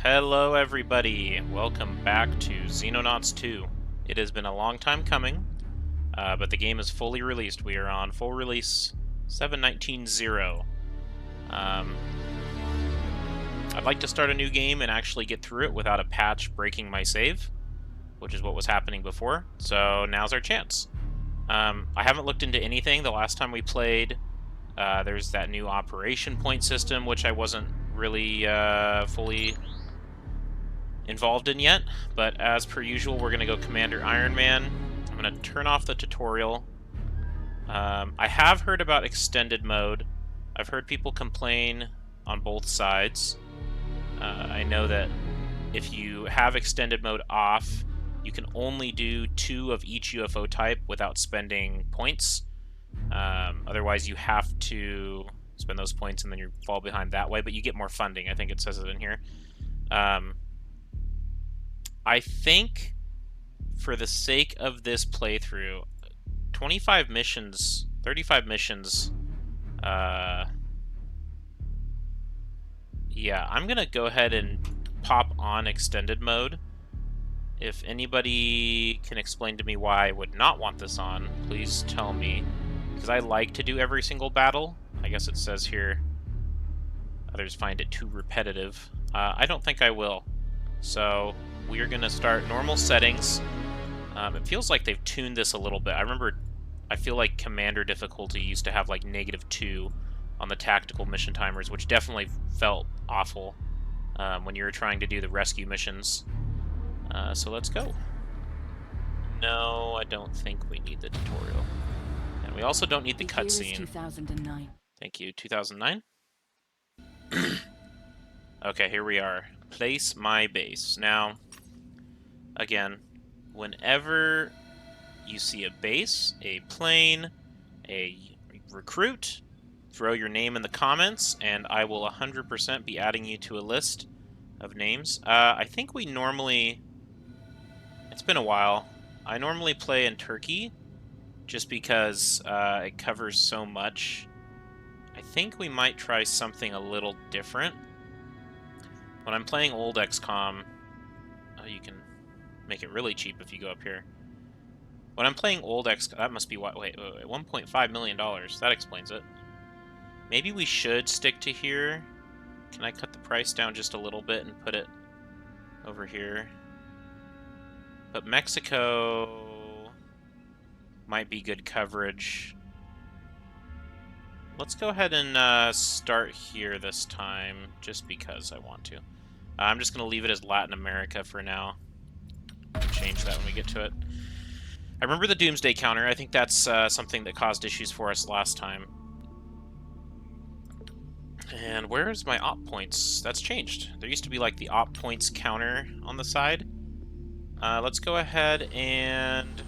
Hello everybody, welcome back to Xenonauts 2. It has been a long time coming, but the game is fully released. We are on full release 7.19.0. I'd like to start a new game and actually get through it without a patch breaking my save, which is what was happening before, so now's our chance. I haven't looked into anything. The last time we played, there's that new operation point system, which I wasn't really fully involved in yet, but as per usual, we're going to go Commander Ironman. I'm going to turn off the tutorial. I have heard about extended mode. I've heard people complain on both sides. I know that if you have extended mode off, you can only do 2 of each UFO type without spending points. Otherwise, you have to spend those points and then you fall behind that way, but you get more funding. I think it says it in here. I think, for the sake of this playthrough, 25 missions, 35 missions, yeah, I'm going to go ahead and pop on extended mode. If anybody can explain to me why I would not want this on, please tell me, because I like to do every single battle. I guess it says here, others find it too repetitive. I don't think I will. So we are going to start normal settings. It feels like they've tuned this a little bit. I feel like Commander difficulty used to have like -2 on the tactical mission timers, which definitely felt awful when you were trying to do the rescue missions. So let's go. No, I don't think we need the tutorial. And we also don't need the cutscene. 2009. Thank you. 2009? Okay, here we are. Place my base. Now, again, whenever you see a base, a plane, a recruit, throw your name in the comments, and I will 100% be adding you to a list of names. I think we normally... It's been a while. I normally play in Turkey, just because it covers so much. I think we might try something a little different. When I'm playing old XCOM, you can make it really cheap if you go up here. When I'm playing old XCOM, that must be what? Wait, $1.5 million. That explains it. Maybe we should stick to here. Can I cut the price down just a little bit and put it over here? But Mexico might be good coverage. Let's go ahead and start here this time, just because I want to. I'm just going to leave it as Latin America for now. Change that when we get to it. I remember the Doomsday counter. I think that's something that caused issues for us last time. And where's my op points? That's changed. There used to be like the op points counter on the side. Let's go ahead and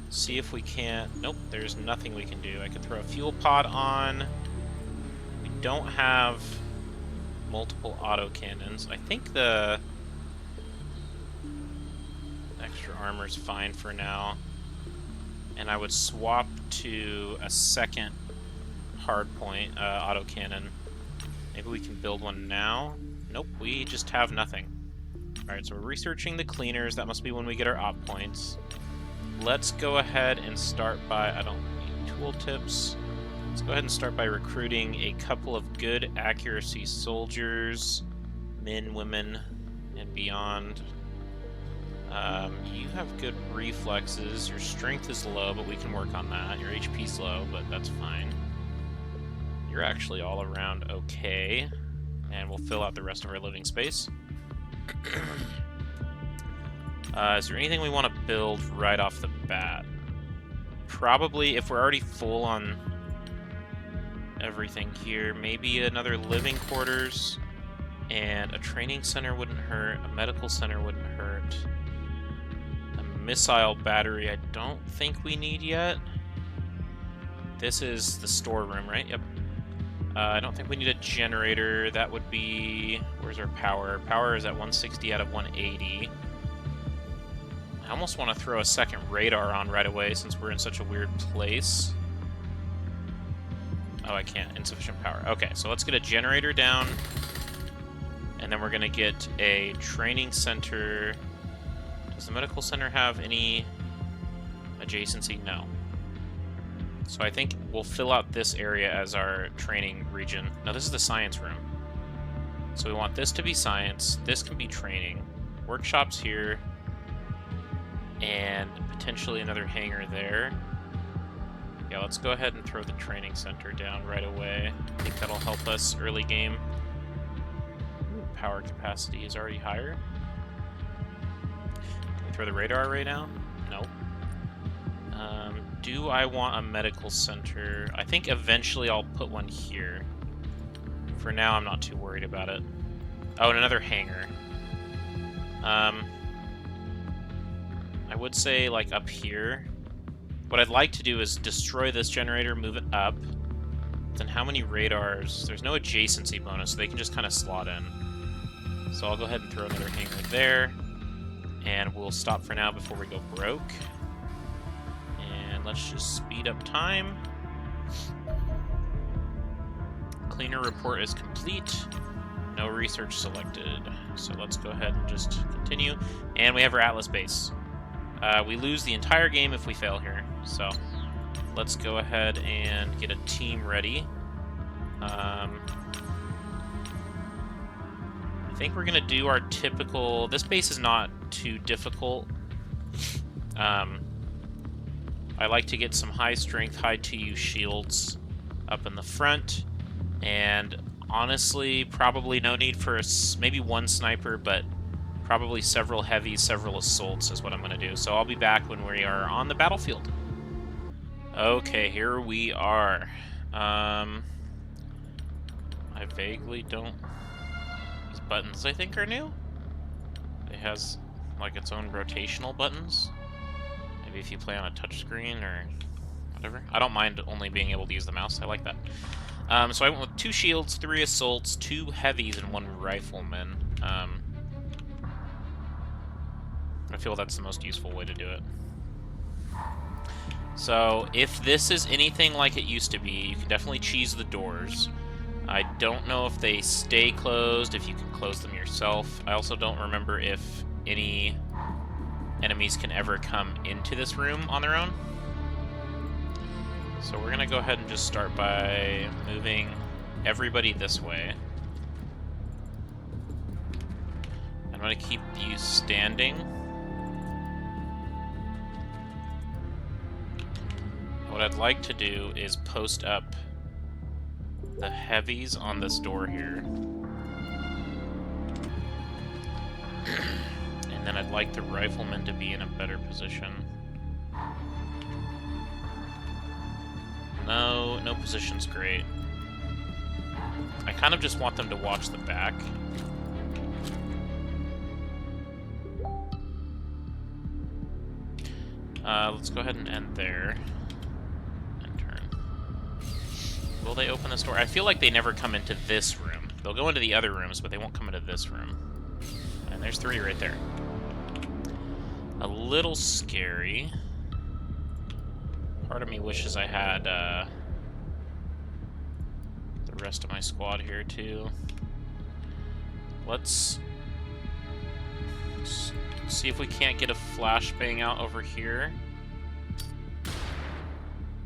see if we can't... Nope, there's nothing we can do. I could throw a fuel pod on. We don't have multiple autocannons. I think the extra armor's fine for now. And I would swap to a second hardpoint autocannon. Maybe we can build one now? Nope, we just have nothing. Alright, so we're researching the cleaners. That must be when we get our op points. Let's go ahead and start by... I don't need tooltips. Let's go ahead and start by recruiting a couple of good accuracy soldiers. Men, women, and beyond. You have good reflexes. Your strength is low, but we can work on that. Your HP's low, but that's fine. You're actually all around okay. And we'll fill out the rest of our living space. Is there anything we want to build right off the bat? Probably, if we're already full on everything here, maybe another living quarters, and a training center wouldn't hurt, a medical center wouldn't hurt, a missile battery I don't think we need yet. This is the storeroom, right? Yep. I don't think we need a generator. That would be... Where's our power? Power is at 160 out of 180. I almost want to throw a second radar on right away since we're in such a weird place. Oh, I can't. Insufficient power. Okay, so let's get a generator down. And then we're going to get a training center. Does the medical center have any adjacency? No. So I think we'll fill out this area as our training region. No, this is the science room. So we want this to be science. This can be training. Workshops here. And potentially another hangar there. Yeah, let's go ahead and throw the training center down right away. I think that'll help us early game. Power capacity is already higher. Can we throw the radar right now? No. Do I want a medical center? I think eventually I'll put one here. For now, I'm not too worried about it. Oh, and another hangar. I would say, like, up here. What I'd like to do is destroy this generator, move it up. Then how many radars? There's no adjacency bonus, so they can just kind of slot in. So I'll go ahead and throw another hangar there. And we'll stop for now before we go broke. And let's just speed up time. Cleaner report is complete. No research selected. So let's go ahead and just continue. And we have our Atlas base. We lose the entire game if we fail here. So let's go ahead and get a team ready. I think we're going to do our typical... This base is not too difficult. I like to get some high strength, high TU shields up in the front. And honestly, probably no need for maybe one sniper, but probably several heavies, several assaults is what I'm going to do. So I'll be back when we are on the battlefield. Okay, here we are. I vaguely don't... These buttons, I think, are new. It has, like, its own rotational buttons. Maybe if you play on a touchscreen or whatever. I don't mind only being able to use the mouse. I like that. So I went with 2 shields, 3 assaults, 2 heavies, and 1 rifleman. I feel that's the most useful way to do it. So if this is anything like it used to be, you can definitely cheese the doors. I don't know if they stay closed, if you can close them yourself. I also don't remember if any enemies can ever come into this room on their own. So we're going to go ahead and just start by moving everybody this way. I'm going to keep you standing. What I'd like to do is post up the heavies on this door here. And then I'd like the riflemen to be in a better position. No position's great. I kind of just want them to watch the back. Let's go ahead and end there. And turn. Will they open this door? I feel like they never come into this room. They'll go into the other rooms, but they won't come into this room. And there's 3 right there. A little scary. Part of me wishes I had the rest of my squad here too. Let's see if we can't get a flashbang out over here.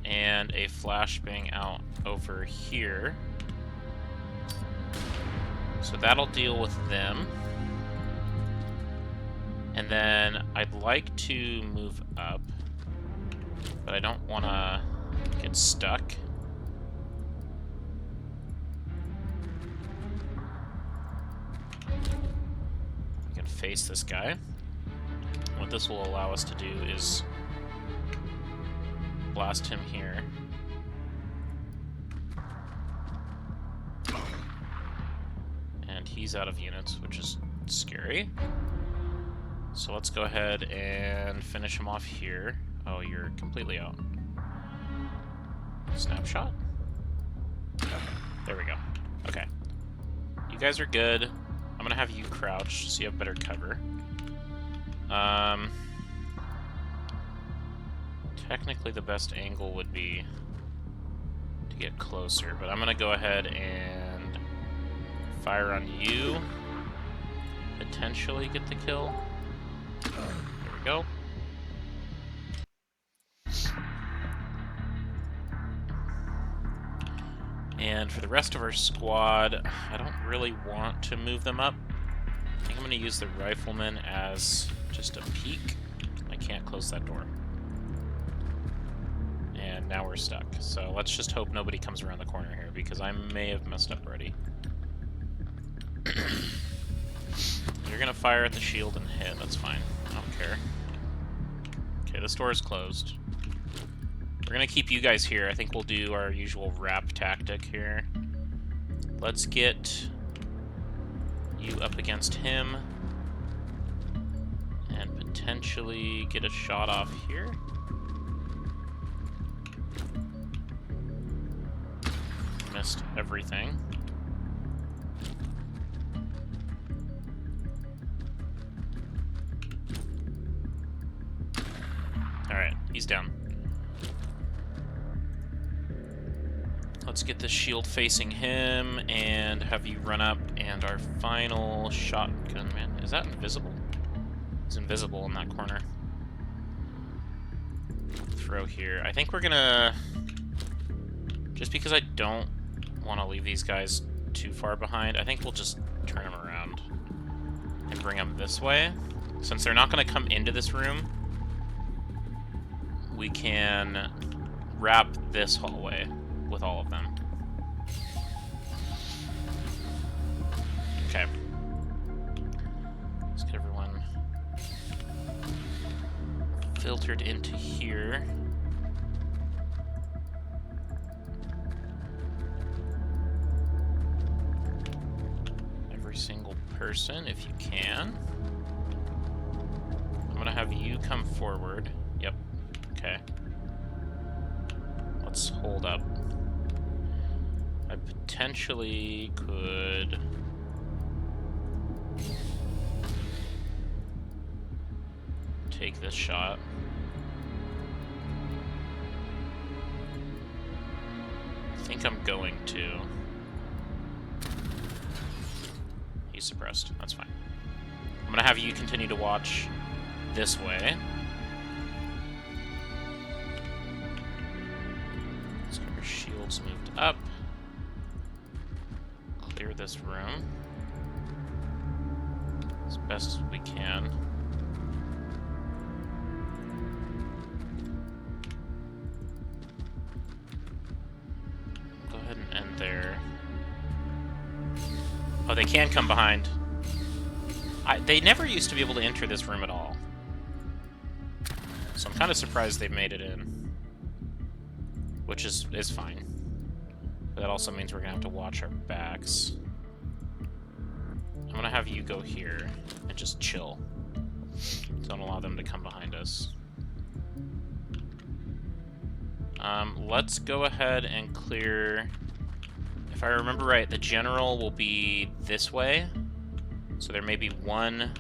And a flashbang out over here. So that'll deal with them. And then I'd like to move up, but I don't want to get stuck. We can face this guy. What this will allow us to do is blast him here. And he's out of units, which is scary. So let's go ahead and finish him off here. Oh, you're completely out. Snapshot? There we go. Okay. You guys are good. I'm gonna have you crouch so you have better cover. Technically the best angle would be to get closer, but I'm gonna go ahead and fire on you. potentially get the kill. There we go. And for the rest of our squad, I don't really want to move them up. I think I'm going to use the rifleman as just a peek. I can't close that door. And now we're stuck. So let's just hope nobody comes around the corner here, because I may have messed up already. You're going to fire at the shield and hit. That's fine. I don't care. Okay, this door is closed. We're going to keep you guys here. I think we'll do our usual wrap tactic here. Let's get you up against him. And potentially get a shot off here. Missed everything. Alright, he's down. Let's get the shield facing him and have you run up, and our final shotgun man. Is that invisible? He's invisible in that corner. Throw here. I think we're gonna... Just because I don't want to leave these guys too far behind, I think we'll just turn them around and bring them this way. Since they're not going to come into this room, we can wrap this hallway with all of them. Okay. Let's get everyone filtered into here. Every single person, if you can. I'm gonna have you come forward. Yep. Okay. Let's hold up. I potentially could... take this shot. I think I'm going to. He's suppressed. That's fine. I'm gonna have you continue to watch this way. Let's get our shields moved up. Clear this room as best as we can. Go ahead and end there. Oh, they can come behind. They never used to be able to enter this room at all. So I'm kind of surprised they made it in. Which is fine. But that also means we're going to have to watch our backs. I'm going to have you go here and just chill. Don't allow them to come behind us. Let's go ahead and clear... If I remember right, the general will be this way. So there may be one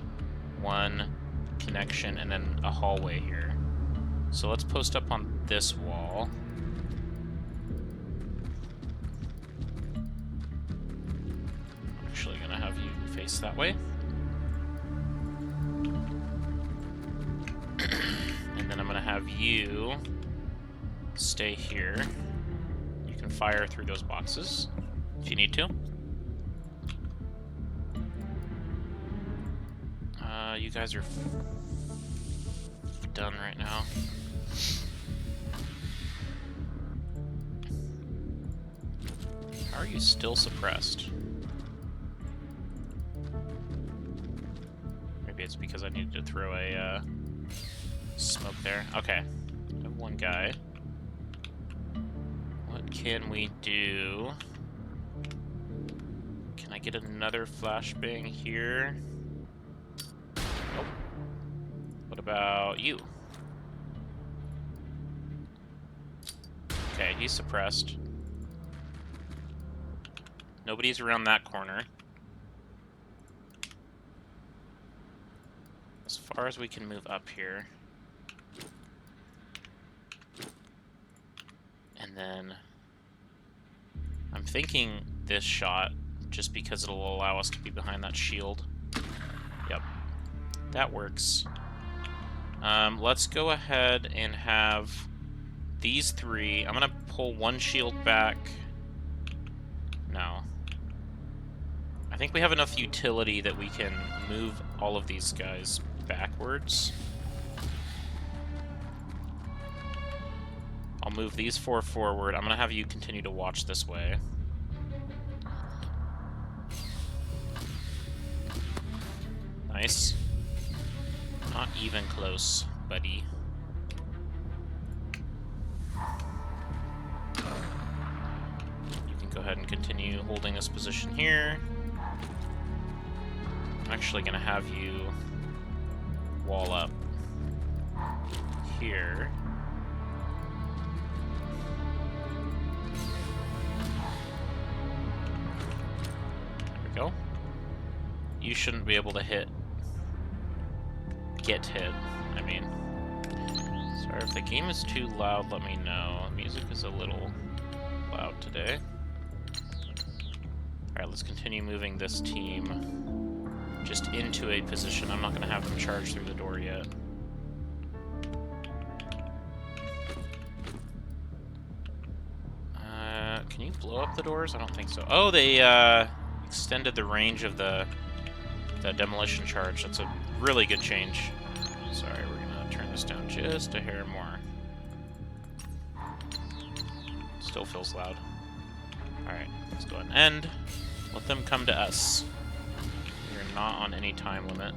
connection and then a hallway here. So let's post up on this wall. I'm actually gonna have you face that way. And then I'm gonna have you stay here. You can fire through those boxes if you need to. You guys are done right now. How are you still suppressed? Maybe it's because I needed to throw a smoke there. Okay, I have one guy. What can we do? Can I get another flashbang here? Nope. What about you? Okay, he's suppressed. Nobody's around that corner. As far as we can move up here. And then I'm thinking this shot, just because it'll allow us to be behind that shield. That works. Let's go ahead and have these three. I'm gonna pull one shield back. No. I think we have enough utility that we can move all of these guys backwards. I'll move these 4 forward. I'm gonna have you continue to watch this way. Nice. Not even close, buddy. You can go ahead and continue holding this position here. I'm actually going to have you wall up here. There we go. You shouldn't be able to get hit, I mean. Sorry, if the game is too loud, let me know. Music is a little loud today. Alright, let's continue moving this team just into a position. I'm not going to have them charge through the door yet. Can you blow up the doors? I don't think so. Oh, they extended the range of the demolition charge. That's a really good change. Sorry, we're gonna turn this down just a hair more. Still feels loud. Alright, let's go ahead and end. Let them come to us. We're not on any time limit.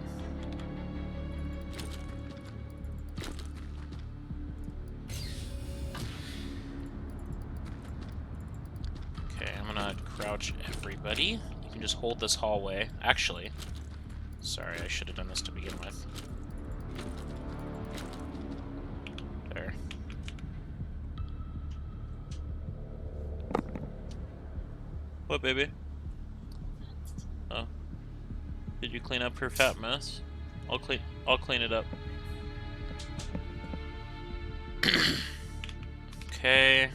Okay, I'm gonna crouch everybody. You can just hold this hallway. Actually, sorry, I should have done this to begin with. There. What, baby? Oh. Did you clean up her fat mess? I'll clean it up. Okay.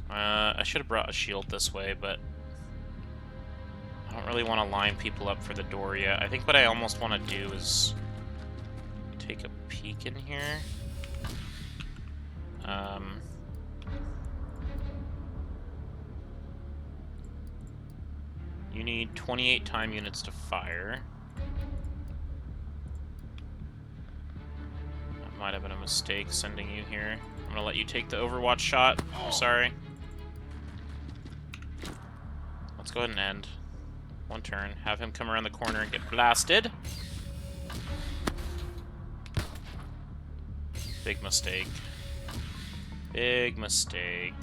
I should have brought a shield this way, but I don't really want to line people up for the door yet. I think what I almost want to do is take a peek in here. You need 28 time units to fire. That might have been a mistake sending you here. I'm gonna let you take the Overwatch shot. I'm sorry. Let's go ahead and end. One turn. Have him come around the corner and get blasted. Big mistake. Big mistake.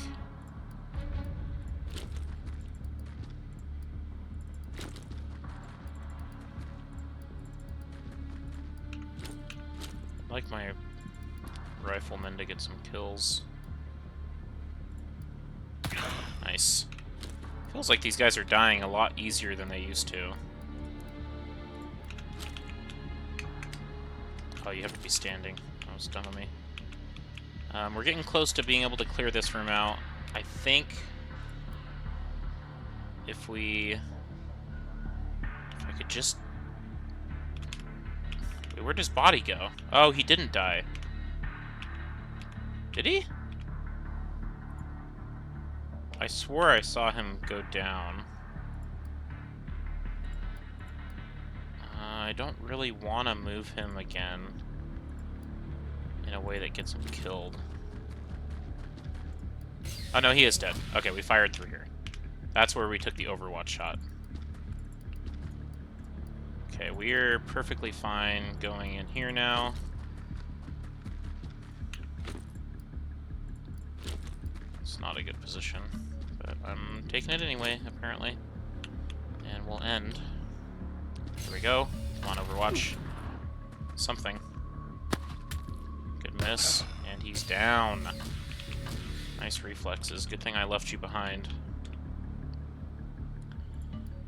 I'd like my riflemen to get some kills. Nice. Feels like these guys are dying a lot easier than they used to. Oh, you have to be standing. That was dumb of me. We're getting close to being able to clear this room out. I think if I could just... Wait, where'd his body go? Oh, he didn't die. Did he? I swore I saw him go down. I don't really want to move him again in a way that gets him killed. Oh no, he is dead. Okay, we fired through here. That's where we took the Overwatch shot. Okay, we're perfectly fine going in here now. It's not a good position, but I'm taking it anyway, apparently. And we'll end. There we go. Come on, Overwatch. Something. Good miss. And he's down. Nice reflexes. Good thing I left you behind.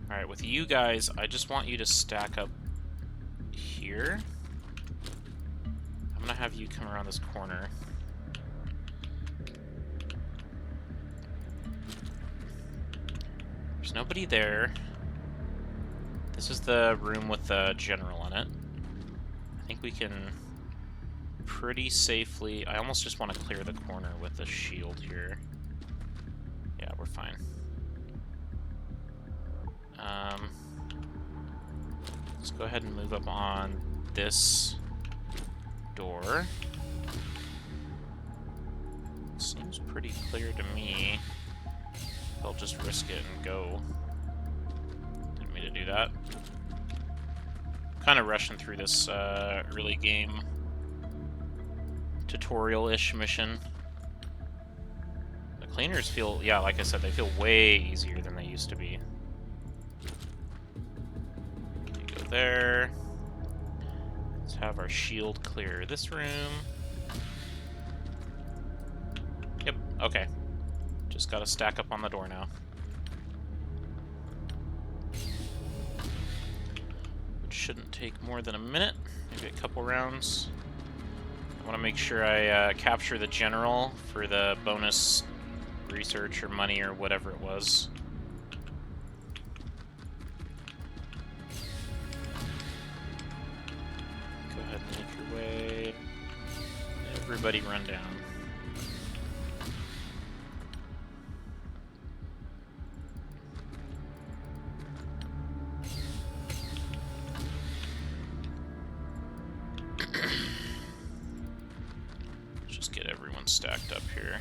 Alright, with you guys, I just want you to stack up here. I'm gonna have you come around this corner. There's nobody there. This is the room with the general in it. I think we can pretty safely... I almost just want to clear the corner with the shield here. Yeah, we're fine. Let's go ahead and move up on this door. Seems pretty clear to me. I'll just risk it and go. Didn't mean to do that. Kind of rushing through this early game tutorial-ish mission. The cleaners feel, yeah, like I said, they feel way easier than they used to be. You go there. Let's have our shield clear this room. Yep, okay. Just gotta stack up on the door now. Which shouldn't take more than a minute, maybe a couple rounds. I want to make sure I capture the general for the bonus research or money or whatever it was. Go ahead and make your way. Everybody run down. Just get everyone stacked up here.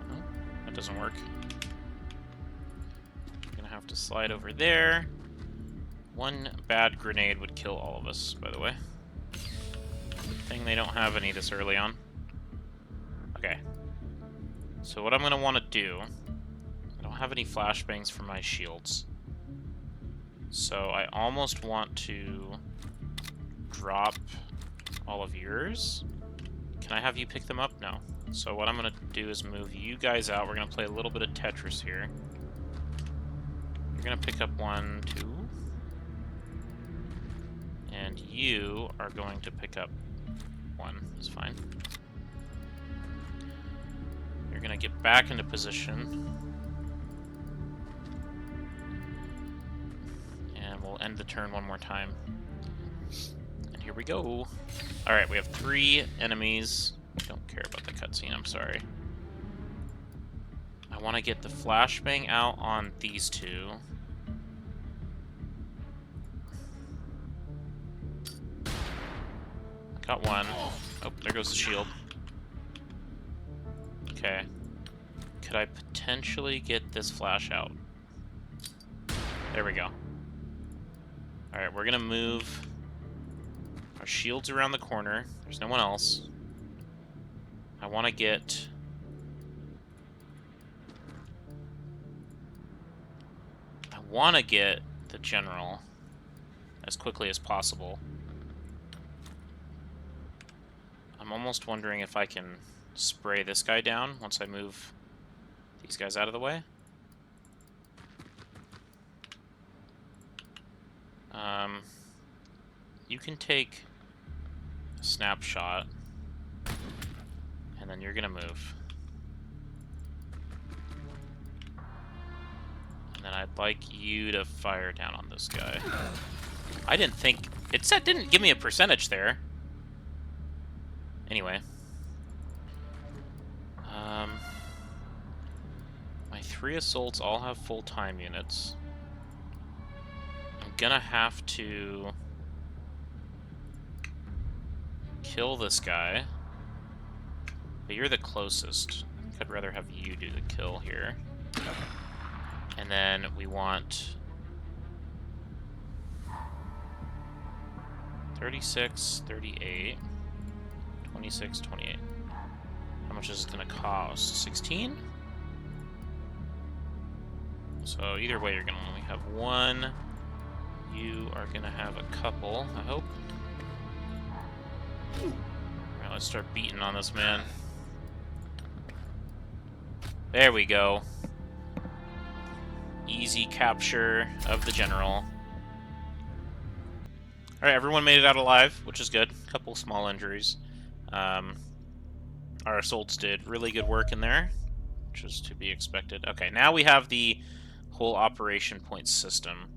Oh, that doesn't work. I'm gonna have to slide over there. One bad grenade would kill all of us, by the way. Good thing they don't have any this early on. Okay. So what I'm gonna want to do... I don't have any flashbangs for my shields. So I almost want to drop all of yours. Can I have you pick them up? No. So what I'm going to do is move you guys out. We're going to play a little bit of Tetris here. You're going to pick up 1, 2. And you are going to pick up 1. That's fine. You're going to get back into position. We'll end the turn one more time. And here we go. Alright, we have 3 enemies. Don't care about the cutscene, I'm sorry. I want to get the flashbang out on these 2. Got one. Oh, there goes the shield. Okay. Could I potentially get this flash out? There we go. Alright, we're gonna move our shields around the corner. There's no one else. I want to get... the general as quickly as possible. I'm almost wondering if I can spray this guy down once I move these guys out of the way. You can take a snapshot, and then you're gonna move. And then I'd like you to fire down on this guy. I didn't think... It said didn't give me a percentage there. Anyway. My 3 assaults all have full-time units. I'm gonna have to kill this guy. But you're the closest. I think I'd rather have you do the kill here. And then we want 36, 38, 26, 28. How much is it going to cost? 16? So either way, you're going to only have 1. You are going to have a couple, I hope. Alright, let's start beating on this man. There we go. Easy capture of the general. Alright, everyone made it out alive, which is good. A couple small injuries. Our assaults did really good work in there. which is to be expected. Okay, now we have the whole operation point system.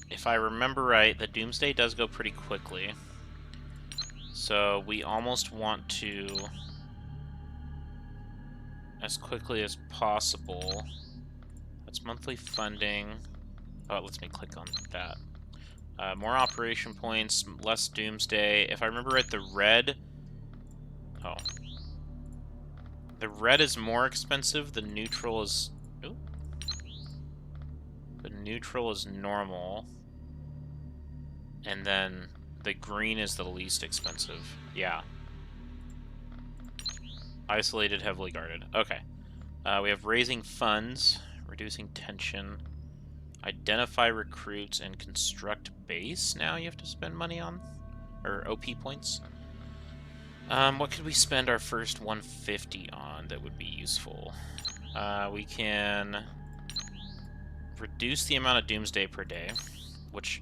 If I remember right, the Doomsday does go pretty quickly. So we almost want to, as quickly as possible. That's monthly funding. Oh, it lets me click on that. More operation points, less Doomsday. If I remember right, the red... Oh. The red is more expensive, the neutral is... Ooh. The neutral is normal. And then the green is the least expensive. Yeah. Isolated, heavily guarded. Okay. We have raising funds, reducing tension, identify recruits, and construct base. Now you have to spend money on, or OP points. What could we spend our first 150 on that would be useful? We can reduce the amount of Doomsday per day, which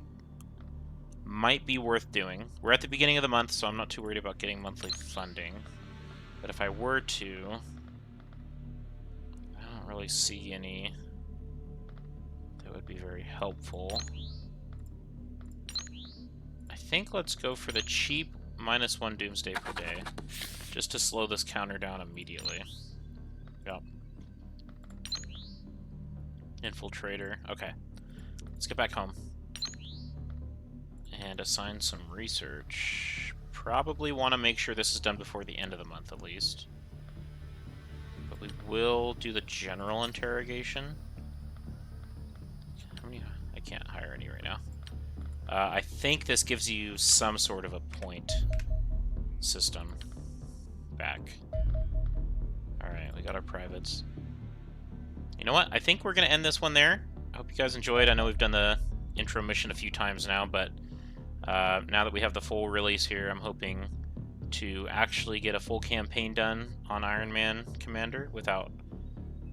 might be worth doing. We're at the beginning of the month, so I'm not too worried about getting monthly funding. But if I were to, I don't really see any that would be very helpful. I think let's go for the cheap -1 Doomsday per day, just to slow this counter down immediately. Yep. Infiltrator. Okay. Let's get back home. And assign some research. Probably want to make sure this is done before the end of the month, at least. But we will do the general interrogation. How many? I can't hire any right now. I think this gives you some sort of a point system back. Alright, we got our privates. You know what? I think we're going to end this one there. I hope you guys enjoyed. I know we've done the intro mission a few times now, but now that we have the full release here, I'm hoping to actually get a full campaign done on Ironman Commander without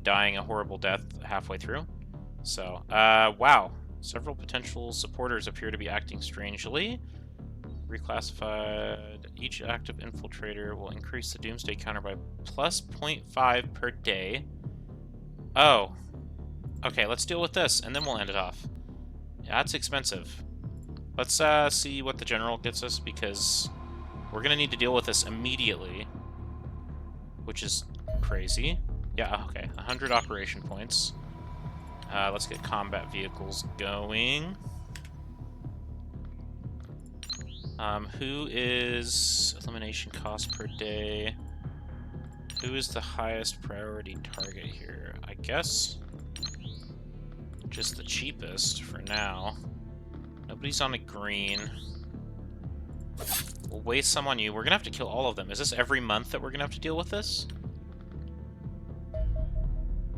dying a horrible death halfway through. So, wow. Several potential supporters appear to be acting strangely. Reclassified. Each active infiltrator will increase the Doomsday counter by plus 0.5 per day. Oh. Okay, let's deal with this, and then we'll end it off. Yeah, that's expensive. Let's see what the general gets us, because we're going to need to deal with this immediately, which is crazy. Yeah, okay, 100 operation points. Let's get combat vehicles going. Who is elimination cost per day? Who is the highest priority target here? I guess just the cheapest for now. Nobody's on a green. We'll waste some on you. We're gonna have to kill all of them. Is this every month that we're gonna have to deal with this?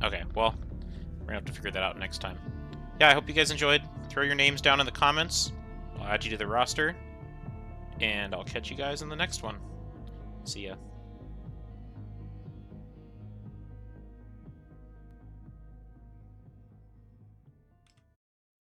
Okay, well, we're gonna have to figure that out next time. Yeah, I hope you guys enjoyed. Throw your names down in the comments. I'll add you to the roster. And I'll catch you guys in the next one. See ya.